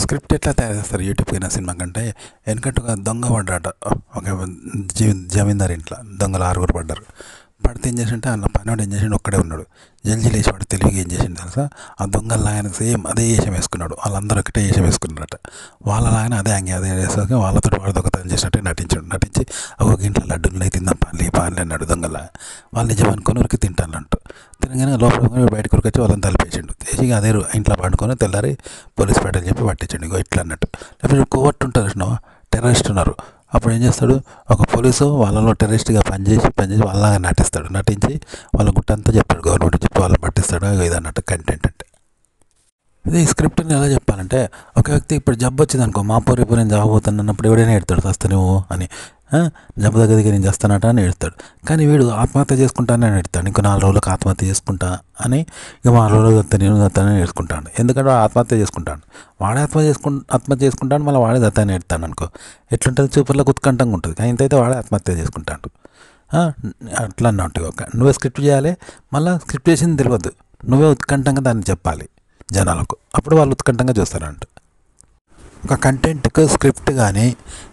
Script ఎట్లా తయారు చేస్తారు యూట్యూబ్కైనా సినిమా కంటే? వెనకట్టు ఒక దొంగ పడ్డాట, ఒక జమీందారు ఇంట్లో దొంగలు 6 పడ్డారు. పడితే ఏం చేసింటే అలా పనివాడు ఏం చేసిండు, ఒక్కడే ఉన్నాడు. జల్జీ లేచి వాడు తెలివిగా ఏం చేసిండు తెలుసా, ఆ దొంగల ఆయన సేమ్ అదే వేషం వేసుకున్నాడు. వాళ్ళందరూ ఒకటే వేషం వేసుకున్నారట. వాళ్ళ ఆయన అదే అదే వేసుకొని వాళ్ళతో వాడు దొంగతనం చేసినట్టే నటించి ఒక ఇంట్లో లడ్డులు తిందాం పాన్లే అన్నాడు దొంగల. వాళ్ళు నిజం అనుకొని ఉరికి తింటానంటూ తినగానే లోపల బయటకు ఉరికొచ్చి వాళ్ళని తలిపేసిండు. తీసి అదే ఇంట్లో పండుకొని తెల్లారి పోలీస్ పేటని చెప్పి పట్టించండి. ఇగో ఇట్లా అన్నట్టు. లేకపోతే కోవర్ట్ ఉంటుంది చూసినావా, టెర్రరిస్ట్ ఉన్నారు. అప్పుడు ఏం చేస్తాడు, ఒక పోలీసు వాళ్ళలో టెర్రరిస్ట్గా పనిచేసి వాళ్ళలాగా నటించి వాళ్ళ గుట్టంతా చెప్తాడు, గవర్నమెంట్ చెప్పి వాళ్ళని పట్టిస్తాడు. ఇది అన్నట్టు కంటెంట్ అంటే. ఇది స్క్రిప్ట్ని ఎలా చెప్పాలంటే, ఒక వ్యక్తి ఇప్పుడు జబ్బు వచ్చింది అనుకో, మా రేపు నేను జాబోతాను అన్నప్పుడు ఎవడైనా ఎడతాడు వస్తానేమో అని, జబ్బు దగ్గరికి నేను చేస్తానట అని ఎడతాడు. కానీ వీడు ఆత్మహత్య చేసుకుంటానని ఎడతాడు. ఇంకో 4 రోజులకు ఆత్మహత్య చేసుకుంటా అని, ఇక 4 రోజులు నేను దత్తానని నేర్చుకుంటాను. ఎందుకంటే వాడు ఆత్మహత్య చేసుకుంటాను, వాడే ఆత్మహత్య చేసుకుంటాను, మళ్ళీ వాడే దత్తాన్ని ఎడతాను అనుకో, ఎట్లుంటుంది, చూపర్లో ఉత్కంఠంగా ఉంటుంది. కానీ ఇంతైతే వాడే ఆత్మహత్య చేసుకుంటాడు. అట్లా అన్నట్టు నువ్వే స్క్రిప్ట్ చేయాలి, మళ్ళీ స్క్రిప్ట్ చేసింది తెలియదు, నువ్వే ఉత్కంఠంగా దాన్ని చెప్పాలి జనాలకు, అప్పుడు వాళ్ళు ఉత్కంఠంగా చూస్తారంట. ఒక కంటెంట్కు స్క్రిప్ట్ కానీ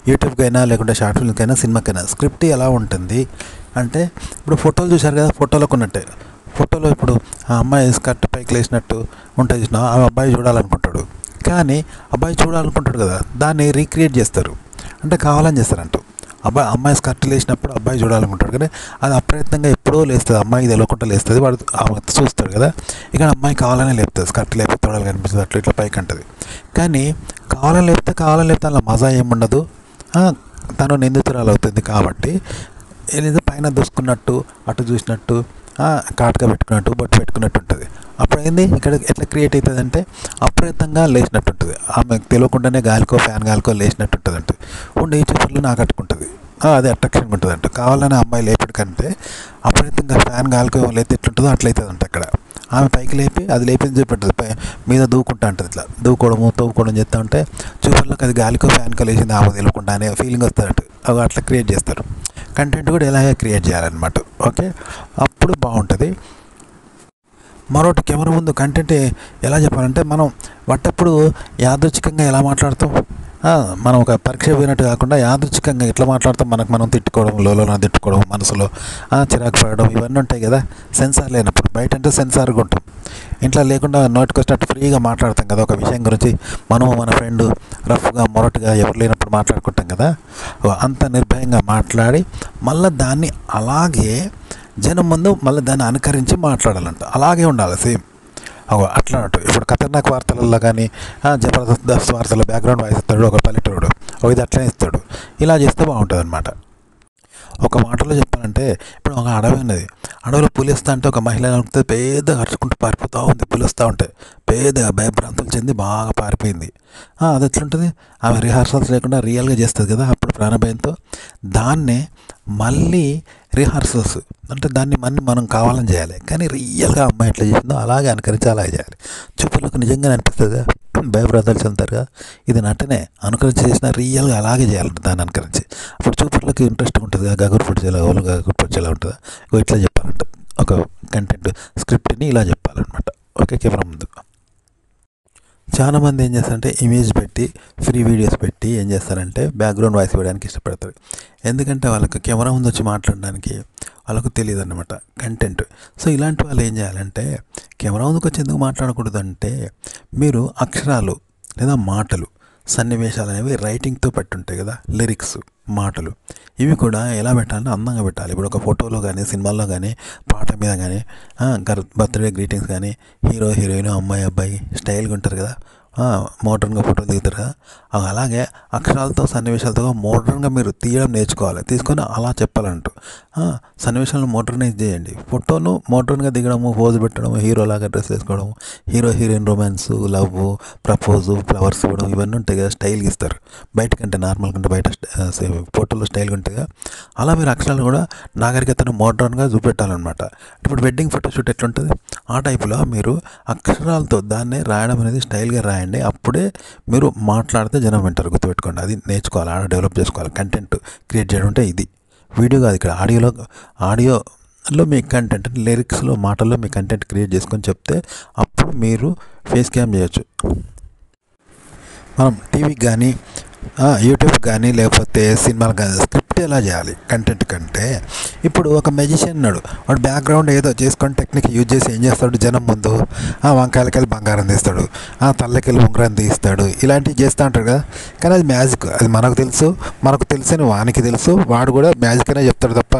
యూట్యూబ్కైనా లేకుంటే షార్ట్ ఫిల్మ్కైనా సినిమాకైనా స్క్రిప్ట్ ఎలా ఉంటుంది అంటే, ఇప్పుడు ఫోటోలు చూశారు కదా, ఫోటోలకు ఉన్నట్టే. ఫోటోలో ఇప్పుడు ఆ అమ్మాయి స్కర్ట్ పైకి లేచినట్టు ఉంటుంది చూసినా, ఆ అబ్బాయి చూడాలనుకుంటాడు. కానీ అబ్బాయి చూడాలనుకుంటాడు కదా, దాన్ని రీక్రియేట్ చేస్తారు, అంటే కావాలని చేస్తారంట. అమ్మాయి స్కర్ట్ లేచినప్పుడు అబ్బాయి చూడాలనుకుంటాడు, కానీ అది అప్రయత్నంగా ఎప్పుడో లేస్తుంది, అమ్మాయి తెలియకుండా లేస్తుంది, వాడు చూస్తాడు కదా. ఇక్కడ అమ్మాయి కావాలనే లేపుతుంది, స్కర్ట్ లేకపోతే తొడలు కనిపిస్తుంది, అట్లా ఇట్లా పైకి అంటుంది. కానీ కావాలని లేపితే అలా మజా ఏముండదు, తను నిందితురాలు అవుతుంది. కాబట్టి ఏదో పైన దూసుకున్నట్టు, అటు చూసినట్టు, కాటుగా పెట్టుకున్నట్టు, బొట్టు పెట్టుకున్నట్టు ఉంటుంది. అప్పుడు ఏంది ఇక్కడ ఎట్లా క్రియేట్ అవుతుంది అంటే, అప్రయత్నంగా లేచినట్టు ఉంటుంది. ఆమెకు తెలియకుండానే ఫ్యాన్ గాలికో లేచినట్టు ఉంటుంది అంటే ఉండి ఈ చూపర్లు నాకు అట్టుకుంటుంది, అది అట్రాక్షన్గా ఉంటుంది అంట. కావాలని అమ్మాయి లేపటి కంటే అప్రయత్నంగా ఫ్యాన్ గాలికో లేతే ఎట్లుంటుందో అట్లయితుంది అంట. అక్కడ ఆమె పైకి లేపి అది లేపింది చూపెట్టదు, మీద దూకుంటా ఉంటుంది. ఇట్లా తవ్వుకోవడం చేస్తూ ఉంటే చూపర్లోకి అది గాలికో ఫ్యాన్కో లేచింది ఆమె తెలియకుండా అనే ఫీలింగ్ వస్తుందట. అవి అట్లా క్రియేట్ చేస్తారు. కంటెంట్ కూడా ఇలాగే క్రియేట్ చేయాలన్నమాట. ఓకే, అప్పుడు బాగుంటుంది. మరొకటి, కెమెరా ముందు కంటెంట్ ఎలా చెప్పాలంటే, మనం వాటప్పుడు యాదృచ్ఛికంగా ఎలా మాట్లాడతాం, మనం ఒక పరీక్ష పోయినట్టు కాకుండా యాదృచ్ఛికంగా ఎట్లా మాట్లాడతాం, మనం తిట్టుకోవడం, తిట్టుకోవడం, మనసులో చిరాకు పడడం, ఇవన్నీ ఉంటాయి కదా. సెన్సార్ లేనప్పుడు. బయట అంటే సెన్సార్గా ఉంటాం, ఇంట్లో లేకుండా నోటికి వచ్చినట్టు ఫ్రీగా మాట్లాడతాం కదా. ఒక విషయం గురించి మనం మన ఫ్రెండ్ రఫ్గా మొరటుగా ఎవరు లేనప్పుడు మాట్లాడుకుంటాం కదా, అంత నిర్భయంగా మాట్లాడి మళ్ళీ దాన్ని అలాగే జనం ముందు మళ్ళీ దాన్ని అనుకరించి మాట్లాడాలంట. అలాగే ఉండాలి సేమ్. అట్లా అన్నట్టు. ఇప్పుడు ఖతర్నాక్ వార్తలలో కానీ, జబర్దస్త్ వార్తల్లో బ్యాక్గ్రౌండ్ వాయిస్ ఇస్తాడు ఒక పల్లెటూరుడు, ఇది అట్లనే ఇస్తాడు. ఇలా చేస్తే బాగుంటుంది అనమాట. ఒక మాటలో చెప్పాలంటే, ఇప్పుడు ఒక అడవి ఉన్నది, అడవిలో పులి వస్తా అంటే ఒక మహిళ అనుకుంటే పెద్దగా అరుచుకుంటూ పారిపోతూ ఉంది. పులి వస్తూ ఉంటే పెద్దగా భయభ్రాంతులు చెంది బాగా పారిపోయింది. అది ఎట్లుంటుంది, ఆమె రిహార్సల్స్ లేకుండా రియల్గా చేస్తుంది కదా, అప్పుడు ప్రాణభయంతో. దాన్నే మళ్ళీ రిహార్సల్స్ అంటే దాన్ని మనం కావాలని చేయాలి, కానీ రియల్గా అమ్మాయి ఎట్లా చేసిందో అలాగే అనుకరించి అలాగే చేయాలి. చూపులకు నిజంగానే అనిపిస్తుంది, భయభ్రాంతాలు చెందుతారుగా. ఇది నటనే, అనుకరించి చేసిన రియల్గా అలాగే చేయాలంట దాన్ని అనుకరించి. అప్పుడు చూపులకు ఇంట్రెస్ట్ ఉంటుంది కదా, గగురు పొడిచేలా ఉంటుందా. ఇట్లా చెప్పాలంట ఒక కంటెంట్ స్క్రిప్ట్ని, ఇలా చెప్పాలన్నమాట. ఓకే, కెమెరా ముందు చాలామంది ఏం చేస్తారంటే ఇమేజ్ పెట్టి, ఫ్రీ వీడియోస్ పెట్టి ఏం చేస్తారంటే బ్యాక్గ్రౌండ్ వాయిస్ ఇవ్వడానికి ఇష్టపడతారు. ఎందుకంటే వాళ్ళకి కెమెరా ముందు వచ్చి మాట్లాడడానికి వాళ్ళకు తెలియదు అన్నమాట కంటెంట్. సో ఇలాంటి వాళ్ళు ఏం చేయాలంటే, కెమెరా ముందుకు వచ్చి ఎందుకు మాట్లాడకూడదు అంటే, మీరు అక్షరాలు లేదా మాటలు, సన్నివేశాలు అనేవి రైటింగ్తో పెట్టుంటాయి కదా, లిరిక్స్, మాటలు, ఇవి కూడా ఎలా పెట్టాలంటే అందంగా పెట్టాలి. ఇప్పుడు ఒక ఫోటోలో కానీ, సినిమాల్లో కానీ, పాట మీద కానీ, బర్త్డే గ్రీటింగ్స్ కానీ, హీరో హీరోయిన్, అమ్మాయి అబ్బాయి స్టైల్గా ఉంటారు కదా, మోడర్న్గా ఫోటోలు దిగుతారు కదా, అలాగే అక్షరాలతో సన్నివేశాలతో మోడర్న్గా మీరు తీయడం నేర్చుకోవాలి. తీసుకొని అలా చెప్పాలంటూ సన్నివేశాలను మోడర్నైజ్ చేయండి. ఫోటోను మోడర్న్గా దిగడము, పోజు పెట్టడం, హీరోలాగా డ్రెస్ వేసుకోవడం, hero heroine romance, love, propose, flowers ఇవ్వడం, ఇవన్నీ ఉంటాయి కదా, స్టైల్గా ఇస్తారు. బయటకంటే నార్మల్ కంటే బయట ఫోటోలో స్టైల్గా ఉంటాయి కదా, అలా మీరు అక్షరాలు కూడా నాగరికతను మోడర్న్గా చూపెట్టాలన్నమాట. ఇప్పుడు వెడ్డింగ్ ఫోటోషూట్ ఎట్లుంటుంది, ఆ టైపులో మీరు అక్షరాలతో దాన్నే రాయడం అనేది స్టైల్గా రాయండి. అప్పుడే మీరు మాట్లాడితే జనం వింటారు. గుర్తుపెట్టుకోండి, అది నేర్చుకోవాలి, ఆడ డెవలప్ చేసుకోవాలి. కంటెంట్ క్రియేట్ చేయడం అంటే ఇది. వీడియో కాదు, ఇక్కడ ఆడియోలో మీ కంటెంట్, లిరిక్స్లో, మాటల్లో మీ కంటెంట్ క్రియేట్ చేసుకొని చెప్తే అప్పుడు మీరు ఫేస్ క్యామ్ చేయొచ్చు. మనం టీవీకి కానీ యూట్యూబ్ కానీ లేకపోతే సినిమాలు కానీ స్క్రిప్ట్ ఎలా చేయాలి కంటెంట్ కంటే, ఇప్పుడు ఒక మెజిషియన్ ఉన్నాడు, వాడు బ్యాక్గ్రౌండ్ ఏదో చేసుకొని టెక్నిక్ యూజ్ చేసి ఏం చేస్తాడు, జనం ముందు వంకాయలకెళ్ళి బంగారం తీస్తాడు, తల్లకెళ్ళి ఉంగరం తీస్తాడు, ఇలాంటివి చేస్తూ ఉంటాడు కదా. కానీ అది మ్యాజిక్, అది మనకు తెలుసు, మనకు తెలిసిన వానికి తెలుసు, వాడు కూడా మ్యాజిక్ అనే చెప్తాడు తప్ప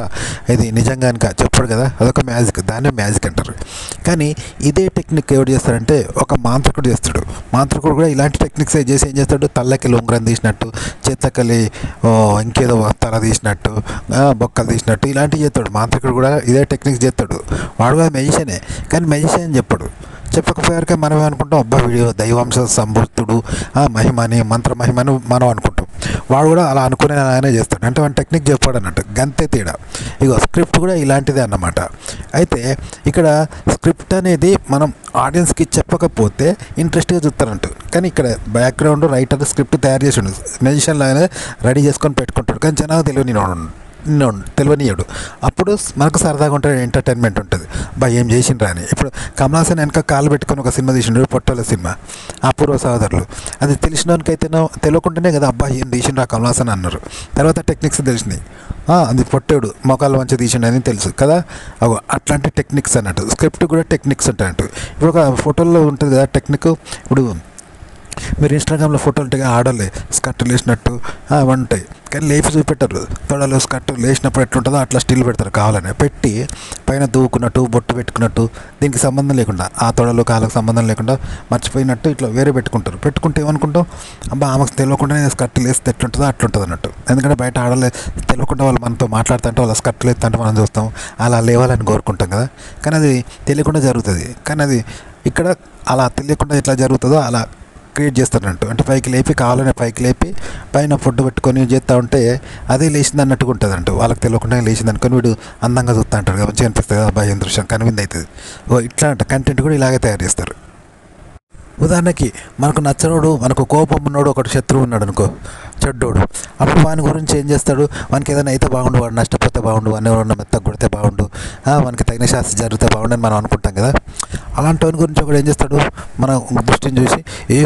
ఇది నిజంగా చెప్పాడు కదా, అదొక మ్యాజిక్, దాన్నే మ్యాజిక్ అంటారు. కానీ ఇదే టెక్నిక్ ఎవడు చేస్తాడంటే ఒక మాంత్రికుడు చేస్తాడు. మాంత్రికుడు కూడా ఇలాంటి టెక్నిక్స్ చేసి ఏం చేస్తాడు, తల్లకెళ్ళి ఉంగరం తీసినట్టు, చేతకెళ్ళి ఇంకేదో తల తీసినట్టు, బొక్కలు తీసినట్టు ఇలాంటివి చేస్తాడు. మాంత్రికుడు కూడా ఇదే టెక్నిక్స్ చేస్తాడు. వాడు కూడా మెజిషియనే, కానీ మెజిషియన్ చెప్పాడు. చెప్పకపోయారికే మనం అనుకుంటాం, అబ్బా వీడియో దైవాంశ సంభూతుడు, మహిమని మంత్ర మహిమని మనం అనుకుంటాం. వాడు కూడా అలా అనుకునే ఆయనే చేస్తాడు, అంటే వాడి టెక్నిక్ చెప్పాడు అన్నట్టు, గంతే తేడా. ఇగో స్క్రిప్ట్ కూడా ఇలాంటిదే అన్నమాట. అయితే ఇక్కడ స్క్రిప్ట్ అనేది మనం ఆడియన్స్కి చెప్పకపోతే ఇంట్రెస్ట్గా చూస్తారంట. కానీ ఇక్కడ బ్యాక్గ్రౌండ్ రైటర్ స్క్రిప్ట్ తయారు చేసాడు, మెజిషియన్ లాగానే రెడీ చేసుకొని పెట్టుకుంటాడు. కానీ జనాలు తెలియనియాడు. అప్పుడు మనకు సరదాగా ఉంటుంది, ఎంటర్టైన్మెంట్ ఉంటుంది, ఏం చేసిండ్రా అని. ఇప్పుడు కమల్ హాసన్ వెనక కాలు పెట్టుకొని ఒక సినిమా తీసిండు, పొట్టోల సినిమా, అపూర్వ సహోదరులు. అది తెలిసినోనికైతే తెలియకుండానే కదా అబ్బా ఏం తీసిండ్రా కమల్ హాసన్ అన్నారు. తర్వాత టెక్నిక్స్ తెలిసినాయి, అది పొట్టాడు మొక్కలు మంచిగా తీసిండు అని తెలుసు కదా. అట్లాంటి టెక్నిక్స్ అన్నట్టు స్క్రిప్ట్ కూడా టెక్నిక్స్ ఉంటాయంట. ఇప్పుడు ఒక ఫోటోల్లో ఉంటుంది కదా టెక్నిక్. ఇప్పుడు మీరు ఇన్స్టాగ్రామ్లో ఫోటోలు ఉంటాయి, ఆడలే స్కర్ట్ లేచినట్టు అవి ఉంటాయి, కానీ లేపి చూపెట్టరు. తొడలు స్కర్ట్ లేచినప్పుడు ఎట్లుంటుందో అట్లా స్టిల్ పెడతారు, కావాలని పెట్టి పైన దూకున్నట్టు, బొట్టు పెట్టుకున్నట్టు, దీనికి సంబంధం లేకుండా, ఆ తొడలు కాళ్ళకు సంబంధం లేకుండా మర్చిపోయినట్టు ఇట్లా వేరే పెట్టుకుంటారు. పెట్టుకుంటే ఏమనుకుంటాం, అబ్బా ఆమెకు తెలియకుండానే స్కర్ట్ లేస్తే ఎట్లుంటుందో అట్లుంటుంది అన్నట్టు. ఎందుకంటే బయట ఆడలే తెలియకుండా వాళ్ళు మనతో మాట్లాడుతుంటే వాళ్ళ స్కర్ట్ లేస్తుంటే మనం చూస్తాం, అలా లేవాలని కోరుకుంటాం కదా. కానీ అది తెలియకుండా జరుగుతుంది. కానీ అది ఇక్కడ అలా తెలియకుండా ఎట్లా జరుగుతుందో అలా క్రియేట్ చేస్తారంటూ, అంటే పైకి లేపి కావాలనే పైకి లేపి పైన ఫుడ్ పెట్టుకొని చేస్తూ ఉంటే అదే లేచింది అన్నట్టుగా ఉంటుంది అంటూ. వాళ్ళకి తెలియకుండా లేచింది అనుకొని వీడు అందంగా చూస్తూ అంటాడు కదా, మంచిగా అనిపిస్తుంది కదా, భయం దృశ్యం కనువింది అవుతుంది. ఇట్లా అంట కంటెంట్ కూడా ఇలాగే తయారు చేస్తారు. ఉదాహరణకి మనకు నచ్చనోడు, మనకు కోపం ఉన్నోడు, ఒకటి శత్రువు ఉన్నాడు అనుకో, చెడ్డోడు, అప్పుడు వాని గురించి ఏం చేస్తాడు, వానికి ఏదైనా అయితే బాగుండు, వాడు నష్టపోతే బాగుండు, వాడిని ఎవరన్నా మెత్తగా కొడితే బాగుండు, వానికి తగిన శాస్త్రం జరిగితే బాగుండు అని మనం అనుకుంటాం కదా. అలాంటి వాని గురించి ఒకటి ఏం చేస్తాడు, మన దృష్టిని చూసి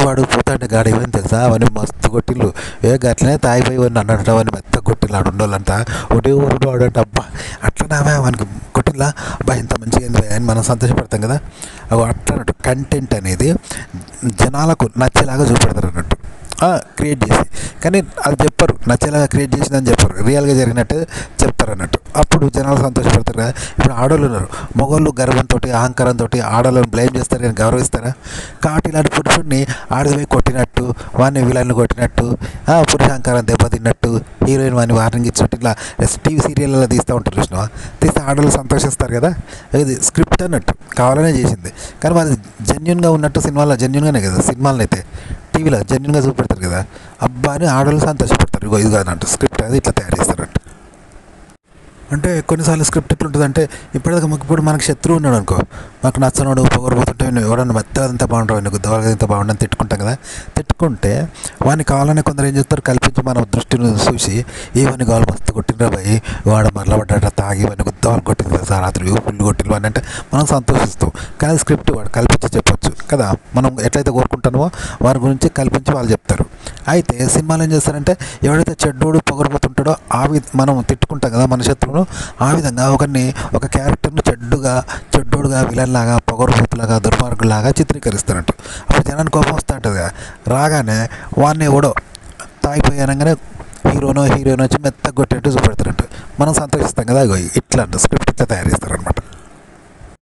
వాడు పోతాంటే గాడి ఏమని తెలుసా, అవన్నీ మస్తు కొట్టిళ్ళు, అట్లనే తాగిపోయి వాడిని అన్నట్టు అవన్నీ మెత్తగా కొట్టిళ్ళు, ఆడు ఉండోళ్ళంతా ఒకటి ఊరు వాడు అంటే అబ్బా అట్లనే వానికి కొట్టిల్లా, అబ్బా ఇంత మంచిగా అని మనం సంతోషపడతాం కదా. అట్లా అన్నట్టు కంటెంట్ అనేది జనాలకు నచ్చేలాగా చూపెడతారు అన్నట్టు, క్రియేట్ చేసి. కానీ అది చెప్పరు, నచ్చేలాగా క్రియేట్ చేసిందని చెప్పరు, రియల్గా జరిగినట్టు చెప్తారు అన్నట్టు. అప్పుడు జనాలు సంతోషపడతారు కదా. ఇప్పుడు ఆడవాళ్ళు ఉన్నారు, మగవాళ్ళు గర్వంతో అహంకారంతో ఆడవాళ్ళని బ్లేమ్ చేస్తారు కానీ గౌరవిస్తారా. కాబట్టి ఇలాంటి పురుషుడిని ఆడది కొట్టినట్టు, వాడిని విలన్లు కొట్టినట్టు, పురుషాహంకారం దెబ్బతిన్నట్టు, హీరోయిన్ వాడిని వార్నింగ్ ఇచ్చినట్టు ఇట్లా టీవీ సీరియల్లో తీస్తూ ఉంటారు చూసినా, తీస్తే ఆడవాళ్ళు సంతోషిస్తారు కదా. ఇది స్క్రిప్ట్ అన్నట్టు కావాలనే చేసింది, కానీ అది జెన్యున్గా ఉన్నట్టు సినిమాలో జెన్యున్గానే కదా, సినిమాలను అయితే టీవీలో జెన్యున్గా చూపెడతారు కదా, అబ్బా అని ఆడవాళ్ళు సంతోషపడతారు. ఇది కాదంట స్క్రిప్ట్ అది ఇట్లా తయారు చేస్తారంట. అంటే కొన్నిసార్లు స్క్రిప్ట్ ఎట్లా ఉంటుంది అంటే, ఇప్పుడు మనకు శత్రువు ఉన్నాడు అనుకో, మనకు నచ్చనోడు పొగరబోతుంటే ఎవడన్నా మెత్తదంతా బాగుంటావు, నీకు దొరకదంతా బాగుండని తిట్టుకుంటాం కదా. తిట్టుకుంటే వాడిని కావాలనే కొందరు ఏం చేస్తారు, కల్పించి మన దృష్టిని చూసి ఏమని కావాలి మస్తు కొట్టినరా భయ్, వాడు మరలబడ్డా తాగి వాడిని గుద్దాలు కొట్టింది సార్, రాత్రి పుల్లు కొట్టిన అని అంటే మనం సంతోషిస్తాం. కానీ స్క్రిప్ట్ వాడు కల్పించి చెప్పొచ్చు కదా, మనం ఎట్లయితే కోరుకుంటామో వారి గురించి కల్పించి వాళ్ళు చెప్తారు. అయితే సినిమాలు ఏం చేస్తారంటే, ఎవడైతే చెడ్డోడు పొగరబోతుంటాడో మనం తిట్టుకుంటాం కదా మన శత్రువును, ఆ విధంగా ఒక క్యారెక్టర్ను చెడ్డోడుగా విలన్లాగా పొగరబోతులాగా దుర్మార్గులాగా చిత్రీకరిస్తారంట. అప్పుడు జనానికి కోపం వస్తూ ఉంటుంది కదా, రాగానే వాడిని ఎవడో తాగిపోయానగానే హీరోయిన్ వచ్చి మెత్తగా కొట్టేట్టు చూపెడతారంట. మనం సంతోషిస్తాం కదా. ఇట్లా స్క్రిప్ట్ ఇట్లా తయారు చేస్తారనమాట.